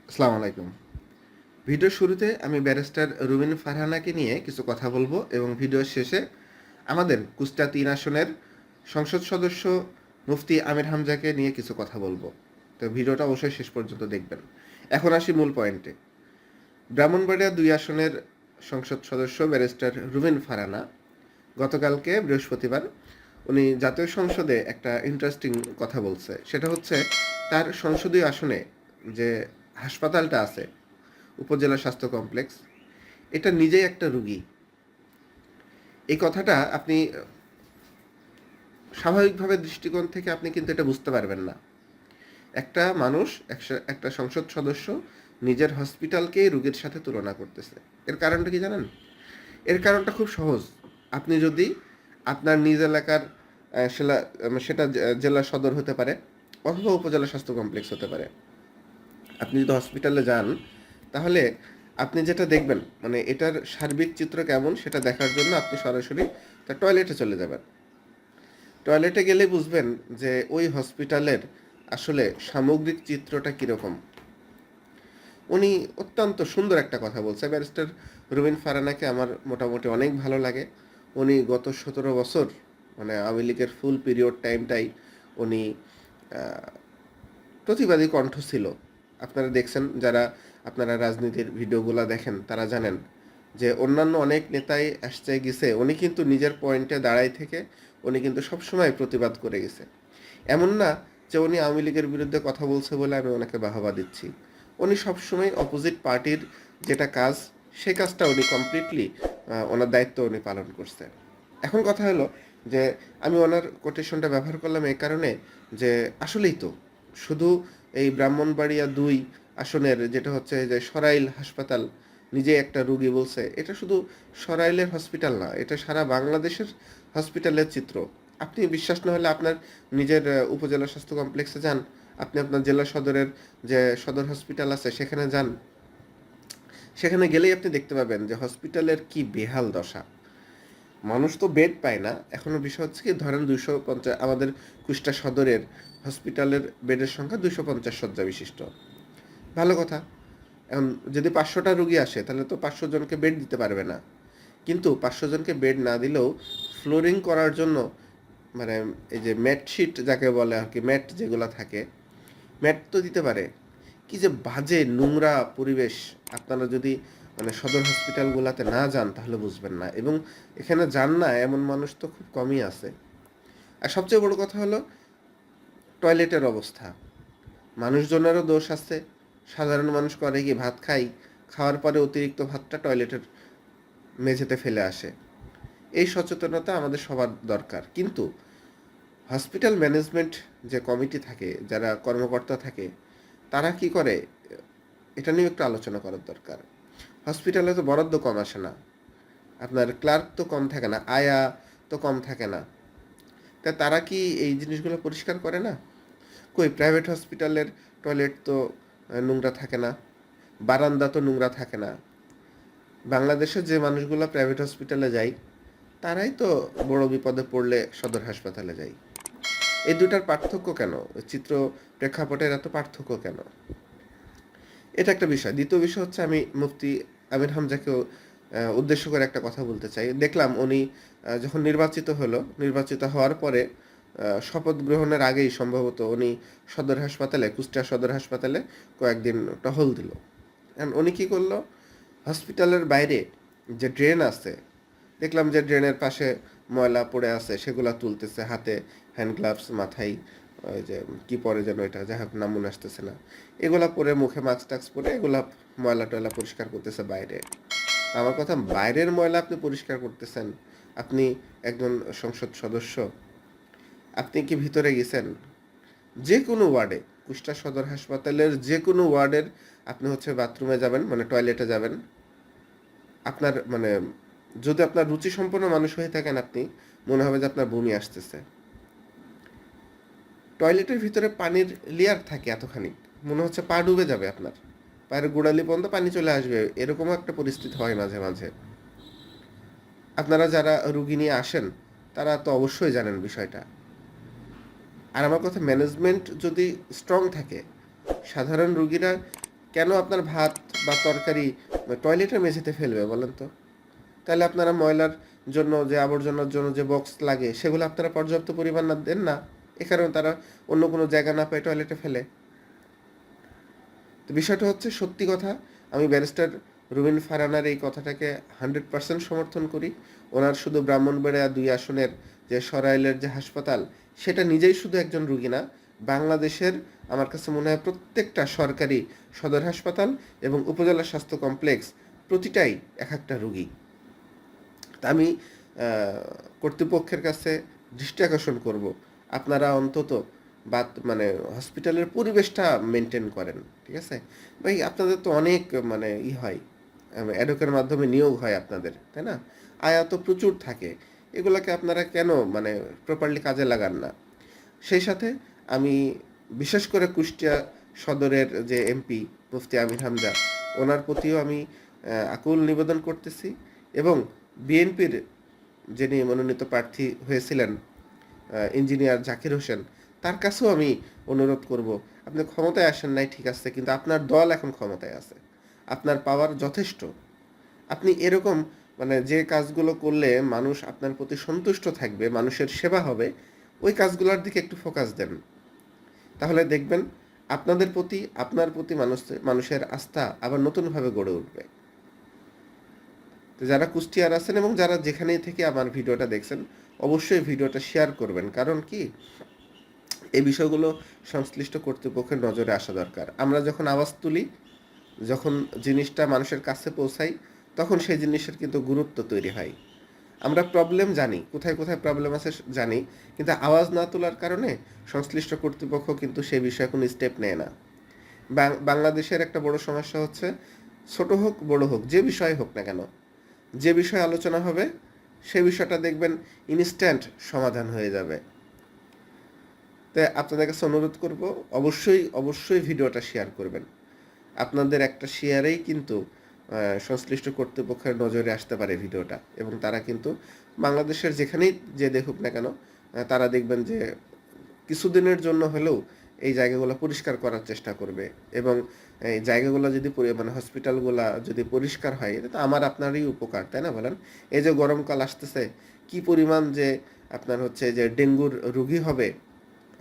আসসালামু আলাইকুম। ভিডিওর শুরুতে আমি ব্যারিস্টার রুবিন ফারহানাকে নিয়ে কিছু কথা বলবো এবং ভিডিওর শেষে আমাদের কুষ্টা ৩ আসনের সংসদ সদস্য মুফতি আমির হামজাকে নিয়ে কিছু কথা বলবো। তো ভিডিওটা অবশ্যই শেষ পর্যন্ত দেখবেন। এখন আসি মূল পয়েন্টে। ব্রাহ্মণবাড়িয়া ২ আসনের সংসদ সদস্য ব্যারিস্টার রুবিন ফারহানা গতকালকে বৃহস্পতিবার উনি জাতীয় সংসদে একটা ইন্টারেস্টিং কথা বলছে। সেটা হচ্ছে তার সংসদীয় আসনে যে হাসপাতালটা আছে, উপজেলা স্বাস্থ্য কমপ্লেক্স, এটা নিজেই একটা রুগী। এই কথাটা আপনি স্বাভাবিকভাবে দৃষ্টিকোণ থেকে আপনি কিন্তু এটা বুঝতে পারবেন না। একটা মানুষ একটা সংসদ সদস্য নিজের হসপিটালকেই রুগীর সাথে তুলনা করতেছে। এর কারণটা কি জানেন? এর কারণটা খুব সহজ। আপনি যদি আপনার নিজ এলাকার সেটা জেলা সদর হতে পারে অথবা উপজেলা স্বাস্থ্য কমপ্লেক্স হতে পারে। আপনি যদি হসপিটালে যান তাহলে আপনি যেটা দেখবেন মানে এটার সার্বিক চিত্র কেমন সেটা দেখার জন্য আপনি সরাসরি তার টয়লেটে চলে যাবেন। টয়লেটে গেলে বুঝবেন যে ওই হসপিটালের আসলে সামগ্রিক চিত্রটা কীরকম। উনি অত্যন্ত সুন্দর একটা কথা বলছে। ব্যারিস্টার রুবিন ফারহানাকে আমার মোটামুটি অনেক ভালো লাগে। উনি গত ১৭ বছর মানে আওয়ামী লীগের ফুল পিরিয়ড টাইমটাই উনি প্রতিবাদী কণ্ঠ ছিল। আপনারা দেখছেন, যারা আপনারা রাজনীতির ভিডিওগুলো দেখেন তারা জানেন যে অন্যান্য অনেক নেতাই আসছে গেছে, উনি কিন্তু নিজের পয়েন্টে দাঁড়াই থেকে উনি কিন্তু সবসময় প্রতিবাদ করে গেছে। এমন না যে উনি আওয়ামী লীগের বিরুদ্ধে কথা বলছে বলে আমি ওনাকে বাহবা দিচ্ছি। উনি সবসময় অপোজিট পার্টির যেটা কাজ সেই কাজটা উনি কমপ্লিটলি ওনার দায়িত্ব উনি পালন করছে। এখন কথা হলো যে আমি ওনার কোটেশনটা ব্যবহার করলাম এই কারণে যে আসলেই তো শুধু এই ব্রাহ্মণবাড়িয়া ২ আসনের যেটা হচ্ছে যে সরাইল হাসপাতাল নিজে একটা রুগী বলছে, এটা শুধু সরাইলের হসপিটাল না, এটা সারা বাংলাদেশের হসপিটালের চিত্র। আপনি বিশ্বাস না হলে আপনার নিজের উপজেলা স্বাস্থ্য কমপ্লেক্সে যান, আপনি আপনার জেলা সদরের যে সদর হসপিটাল আছে সেখানে যান, সেখানে গেলেই আপনি দেখতে পাবেন যে হসপিটালের কি বেহাল দশা। মানুষ তো বেড পায় না। এখনো বিষয় হচ্ছে কি, ধরেন ২৫০, আমাদের কুষ্টা সদরের হসপিটালের বেডের সংখ্যা ২৫০ শয্যা বিশিষ্ট। ভালো কথা। এখন যদি ৫০০টা রুগী আসে তাহলে তো ৫০০ জনকে বেড দিতে পারবে না। কিন্তু ৫০০ জনকে বেড না দিলেও ফ্লোরিং করার জন্য মানে এই যে ম্যাট শিট যাকে বলে আর কি, ম্যাট যেগুলো থাকে, ম্যাট তো দিতে পারে। কি যে বাজে নোংরা পরিবেশ! আপনারা যদি মানে সদর হসপিটালগুলোতে না যান তাহলে বুঝবেন না, এবং এখানে যান না এমন মানুষ তো খুব কমই আছে। আর সবচেয়ে বড় কথা হলো টয়লেটের অবস্থা। মানুষজনেরও দোষ আছে। সাধারণ মানুষ করে কি, ভাত খাওয়ার পরে অতিরিক্ত ভাতটা টয়লেটের মেঝেতে ফেলে আসে। এই সচেতনতা আমাদের সবার দরকার। কিন্তু হসপিটাল ম্যানেজমেন্ট যে কমিটি থাকে, যারা কর্মকর্তা থাকে, তারা কি করে এটা নিয়েও একটু আলোচনা করার দরকার। হসপিটালে তো বরাদ্দ কম আসে না, আপনার ক্লার্ক তো কম থাকে না, আয়া তো কম থাকে না। তা তারা কি এই জিনিসগুলো পরিষ্কার করে না? কই প্রাইভেট হসপিটালের টয়লেট তো নোংরা থাকে না, বারান্দা তো নোংরা থাকে না। বাংলাদেশের যে মানুষগুলো প্রাইভেট হসপিটালে যায় তারাই তো বড় বিপদে পড়লে সদর হাসপাতালে যায়। এই দুটার পার্থক্য কেন? চিত্র প্রেক্ষাপটের এত পার্থক্য কেন? এটা একটা বিষয়। দ্বিতীয় বিষয় হচ্ছে, আমি মুফতি আমির হামজাকেও উদ্দেশ্য করে একটা কথা বলতে চাই। দেখলাম উনি যখন নির্বাচিত হওয়ার পরে শপথ গ্রহণের আগেই সম্ভবত উনি কুষ্টিয়া সদর হাসপাতালে কয়েকদিন টহল দিল। উনি কি করলো, হসপিটালের বাইরে যে ড্রেন আছে, দেখলাম যে ড্রেনের পাশে ময়লা পড়ে আছে, সেগুলা তুলতেছে হাতে, হ্যান্ড গ্লাভস মাথায়, ওই যে কি পরে যেন, এটা যাই হোক নাম মনে আসতেছে না, এগুলা পরে মুখে মাস্ক টাস্ক পরে এগুলা ময়লা টয়লা পরিষ্কার করতেছে বাইরে। আমার কথা, বাইরের ময়লা আপনি পরিষ্কার করতেছেন? আপনি একজন সংসদ সদস্য, আপনি কি ভিতরে গেছেন? যে কোনো ওয়ার্ডে, কুষ্টা সদর হাসপাতালের যে কোনো ওয়ার্ডের আপনি হচ্ছে বাথরুমে যাবেন, মানে টয়লেটে যাবেন, আপনার মানে যদি আপনার রুচি সম্পন্ন মানুষ হয়ে থাকেন, আপনি মনে হবে যে আপনার বমি আসতেছে। টয়লেটের ভিতরে পানির লেয়ার থাকে এতখানি, মনে হচ্ছে পা ডুবে যাবে, আপনার পায়ের গোড়ালি পর্যন্ত পানি চলে আসবে, এরকমও একটা পরিস্থিতি হয় মাঝে মাঝে। আপনারা যারা রুগী নিয়ে আসেন তারা তো অবশ্যই জানেন বিষয়টা। আর আমার কথা, ম্যানেজমেন্ট যদি স্ট্রং থাকে, সাধারণ রুগীরা কেন আপনার ভাত বা তরকারি টয়লেটের মেঝেতে ফেলবে বলেন তো? তাহলে আপনারা ময়লার জন্য যে আবর্জনার জন্য যে বক্স লাগে সেগুলো আপনারা পর্যাপ্ত পরিমাণ না দেন না, এ কারণে তারা অন্য কোনো জায়গা না পেয়ে টয়লেটে ফেলে। তো বিষয়টা হচ্ছে সত্যি কথা, আমি ব্যারিস্টার রুবিন ফারহানার এই কথাটাকে 100% সমর্থন করি। ওনার শুধু ব্রাহ্মণবাড়িয়া 2 আসনের যে সরাইলের যে হাসপাতাল, সেটা নিজেই শুধু একজন রুগী না, বাংলাদেশের আমার কাছে মনে হয় প্রত্যেকটা সরকারি সদর হাসপাতাল এবং উপজেলা স্বাস্থ্য কমপ্লেক্স প্রতিটাই এক একটা রুগী। তা আমি কর্তৃপক্ষের কাছে দৃষ্টি আকর্ষণ করব, আপনারা অন্তত বা মানে হসপিটালের পরিবেশটা মেনটেন করেন, ঠিক আছে ভাই? আপনাদের তো অনেক মানে হয়, অ্যাডহকের মাধ্যমে নিয়োগ হয় আপনাদের, তাই না? আয়া তো প্রচুর থাকে, এগুলোকে আপনারা কেন মানে প্রপারলি কাজে লাগান না? সেই সাথে আমি বিশেষ করে কুষ্টিয়া সদরের যে এমপি মুফতি আমির হামজা, ওনার প্রতিও আমি আকুল নিবেদন করতেছি, এবং বিএনপির যিনি মনোনীত প্রার্থী হয়েছিলেন ইঞ্জিনিয়ার জাকির হোসেন, তার কাছেও আমি অনুরোধ করব, আপনি ক্ষমতায় আসেন নাই ঠিক আছে, কিন্তু আপনার দল এখন ক্ষমতায় আছে, আপনার পাওয়ার যথেষ্ট। আপনি এরকম মানে যে কাজগুলো করলে মানুষ আপনার প্রতি সন্তুষ্ট থাকবে, মানুষের সেবা হবে, ওই কাজগুলোর দিকে একটু ফোকাস দেন। তাহলে দেখবেন আপনার প্রতি মানুষের আস্থা আবার নতুনভাবে গড়ে উঠবে। তো যারা কুষ্টিয়ার আছেন এবং যারা যেখানেই থেকে আমার ভিডিওটা দেখছেন, অবশ্যই ভিডিওটা শেয়ার করবেন। কারণ কি, এই বিষয়গুলো সংশ্লিষ্ট কর্তৃপক্ষের নজরে আসা দরকার। আমরা যখন আওয়াজ তুলি, যখন জিনিসটা মানুষের কাছে পৌঁছাই, তখন সেই জিনিসের কিন্তু গুরুত্ব তৈরি হয়। আমরা প্রবলেম জানি, কোথায় কোথায় প্রবলেম আছে জানি, কিন্তু আওয়াজ না তোলার কারণে সংশ্লিষ্ট কর্তৃপক্ষ কিন্তু সেই বিষয়ে কোনো স্টেপ নেয় না। বাংলাদেশের একটা বড় সমস্যা হচ্ছে, ছোট হোক বড় হোক, যে বিষয় হোক না কেন, যে বিষয়ে আলোচনা হবে সেই বিষয়টা দেখবেন ইনস্ট্যান্ট সমাধান হয়ে যাবে। তাই আপনাদের কাছে অনুরোধ করব, অবশ্যই অবশ্যই ভিডিওটা শেয়ার করবেন। আপনাদের একটা শেয়ারেই কিন্তু সংশ্লিষ্ট কর্তৃপক্ষের নজরে আসতে পারে ভিডিওটা, এবং তারা কিন্তু বাংলাদেশের যেখানেই যে দেখুক না কেন, তারা দেখবেন যে কিছুদিনের জন্য হলেও এই জায়গাগুলো পরিষ্কার করার চেষ্টা করবে। এবং এই জায়গাগুলো যদি মানে হসপিটালগুলো যদি পরিষ্কার হয়, এটা তো আমার আপনারই উপকার, তাই না বলেন? এই যে গরমকাল আসতেছে, কি পরিমাণ যে আপনার হচ্ছে যে ডেঙ্গুর রোগী হবে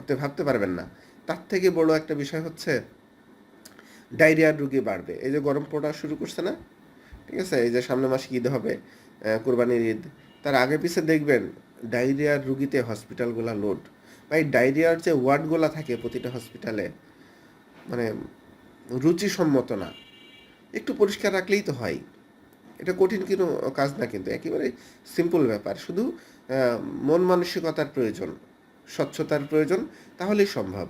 আপনি ভাবতে পারবেন না। তার থেকে বড় একটা বিষয় হচ্ছে ডায়রিয়ার রোগী বাড়বে। এই যে গরম পড়া শুরু করছে না, ঠিক আছে? এই যে সামনের মাসে ঈদ হবে, কোরবানির ঈদ, তার আগে পিছে দেখবেন ডায়রিয়ার রুগীতে হসপিটালগুলো লোড। বা এই ডায়রিয়ার যে ওয়ার্ডগুলো থাকে প্রতিটা হসপিটালে, মানে রুচিসম্মত না, একটু পরিষ্কার রাখলেই তো হয়। এটা কঠিন কোনো কাজ না, কিন্তু একেবারে সিম্পল ব্যাপার, শুধু মন মানসিকতার প্রয়োজন, স্বচ্ছতার প্রয়োজন, তাহলেই সম্ভব।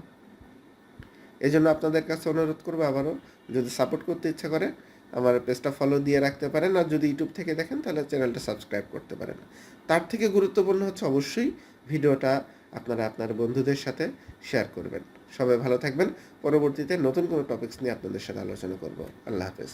এই জন্য আপনাদের কাছে অনুরোধ করবো আবারও, যদি সাপোর্ট করতে ইচ্ছা করে আমার পেজটা ফলো দিয়ে রাখতে পারেন, আর যদি ইউটিউব থেকে দেখেন তাহলে চ্যানেলটা সাবস্ক্রাইব করতে পারেন। তার থেকে গুরুত্বপূর্ণ হচ্ছে অবশ্যই ভিডিওটা আপনারা আপনার বন্ধুদের সাথে শেয়ার করবেন। সবাই ভালো থাকবেন। পরবর্তীতে নতুন কোনো টপিকস নিয়ে আপনাদের সাথে আলোচনা করব। আল্লাহ হাফেজ।